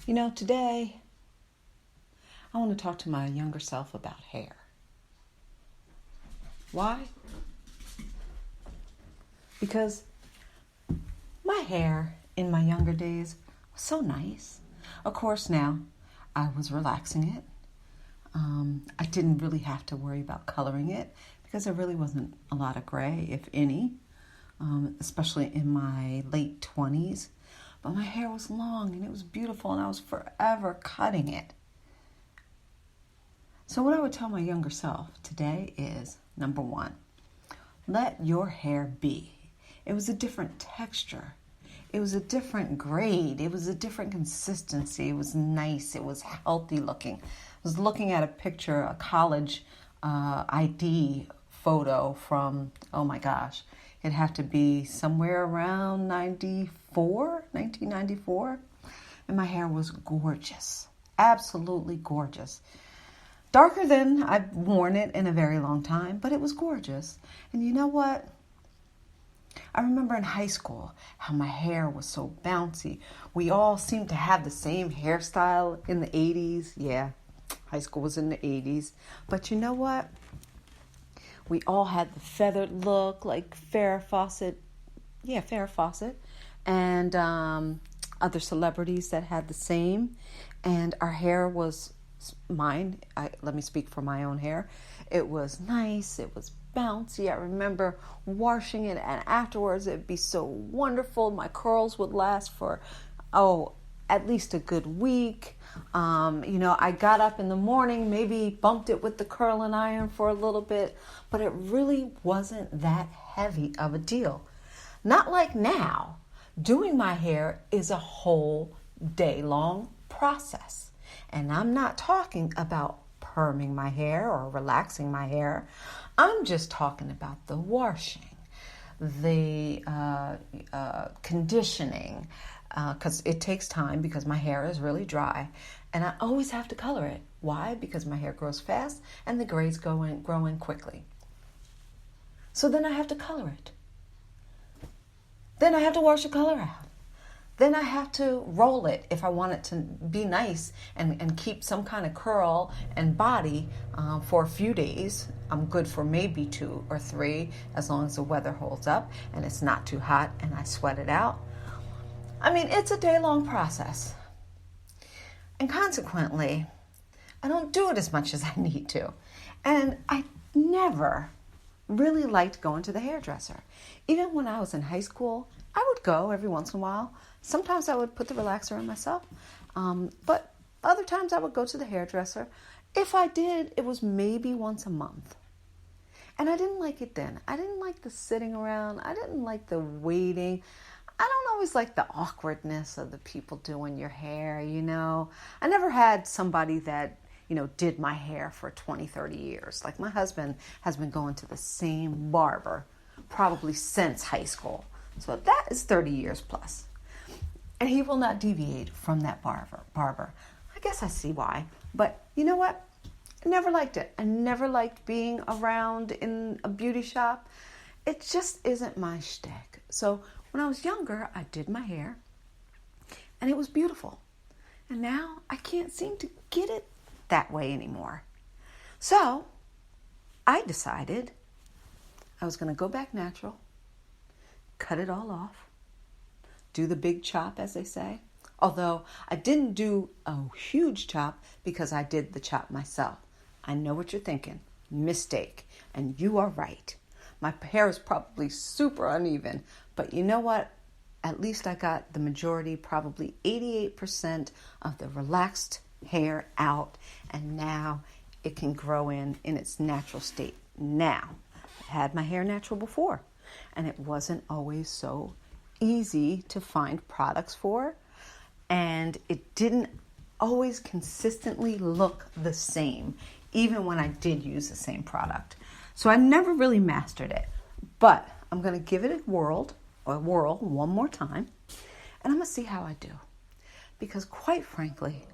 Today I want to talk to my younger self about hair. Why? Because my hair in my younger days was so nice. Of course, now I was relaxing it. I didn't really have to worry about coloring it because there really wasn't a lot of gray, if any, especially in my late 20s. But my hair was long and it was beautiful and I was forever cutting it. So what I would tell my younger self today is, number one, let your hair be. It was a different texture. It was a different grade. It was a different consistency. It was nice. It was healthy looking. I was looking at a picture, a college ID photo from, oh my gosh, it'd have to be somewhere around 1994. And my hair was gorgeous, absolutely gorgeous. Darker than I've worn it in a very long time, but it was gorgeous. And you know what? I remember in high school how my hair was so bouncy. We all seemed to have the same hairstyle in the 80s. Yeah, high school was in the 80s. But you know what? We all had the feathered look like Farrah Fawcett. Yeah, Farrah Fawcett. And other celebrities that had the same. And our hair was let me speak for my own hair. It was nice. It was bouncy. I remember washing it and afterwards it'd be so wonderful. My curls would last for, at least a good week. I got up in the morning, maybe bumped it with the curling iron for a little bit, but it really wasn't that heavy of a deal. Not like now. Doing my hair is a whole day long process. And I'm not talking about perming my hair or relaxing my hair. I'm just talking about the washing, the conditioning, because it takes time because my hair is really dry. And I always have to color it. Why? Because my hair grows fast and the grays grow in quickly. So then I have to color it. Then I have to wash the color out. Then I have to roll it if I want it to be nice and keep some kind of curl and body for a few days. I'm good for maybe 2 or 3 as long as the weather holds up and it's not too hot and I sweat it out. I mean, it's a day-long process. And consequently, I don't do it as much as I need to. And I never really liked going to the hairdresser. Even when I was in high school, I would go every once in a while. Sometimes I would put the relaxer on myself, but other times I would go to the hairdresser. If I did, it was maybe once a month. And I didn't like it then. I didn't like the sitting around. I didn't like the waiting. I don't always like the awkwardness of the people doing your hair, I never had somebody that, did my hair for 20, 30 years. Like my husband has been going to the same barber probably since high school. So that is 30 years plus. And he will not deviate from that barber. I guess I see why. But you know what? I never liked it. I never liked being around in a beauty shop. It just isn't my shtick. So when I was younger, I did my hair. And it was beautiful. And now I can't seem to get it that way anymore. So I decided I was going to go back natural. Cut it all off. Do the big chop, as they say. Although I didn't do a huge chop because I did the chop myself. I know what you're thinking. Mistake. And you are right. My hair is probably super uneven. But you know what? At least I got the majority, probably 88% of the relaxed hair out. And now it can grow in its natural state. Now, I had my hair natural before. And it wasn't always so easy to find products for, and it didn't always consistently look the same, even when I did use the same product. So I never really mastered it, but I'm going to give it a whirl one more time, and I'm going to see how I do. Because quite frankly,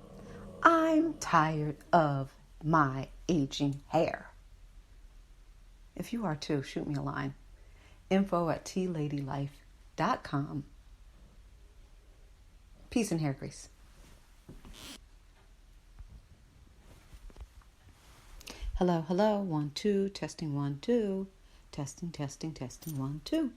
I'm tired of my aging hair. If you are too, shoot me a line. info@tladylife.com. Peace and hair grease. Hello, hello, 1, 2, testing 1, 2, testing, testing, testing 1, 2.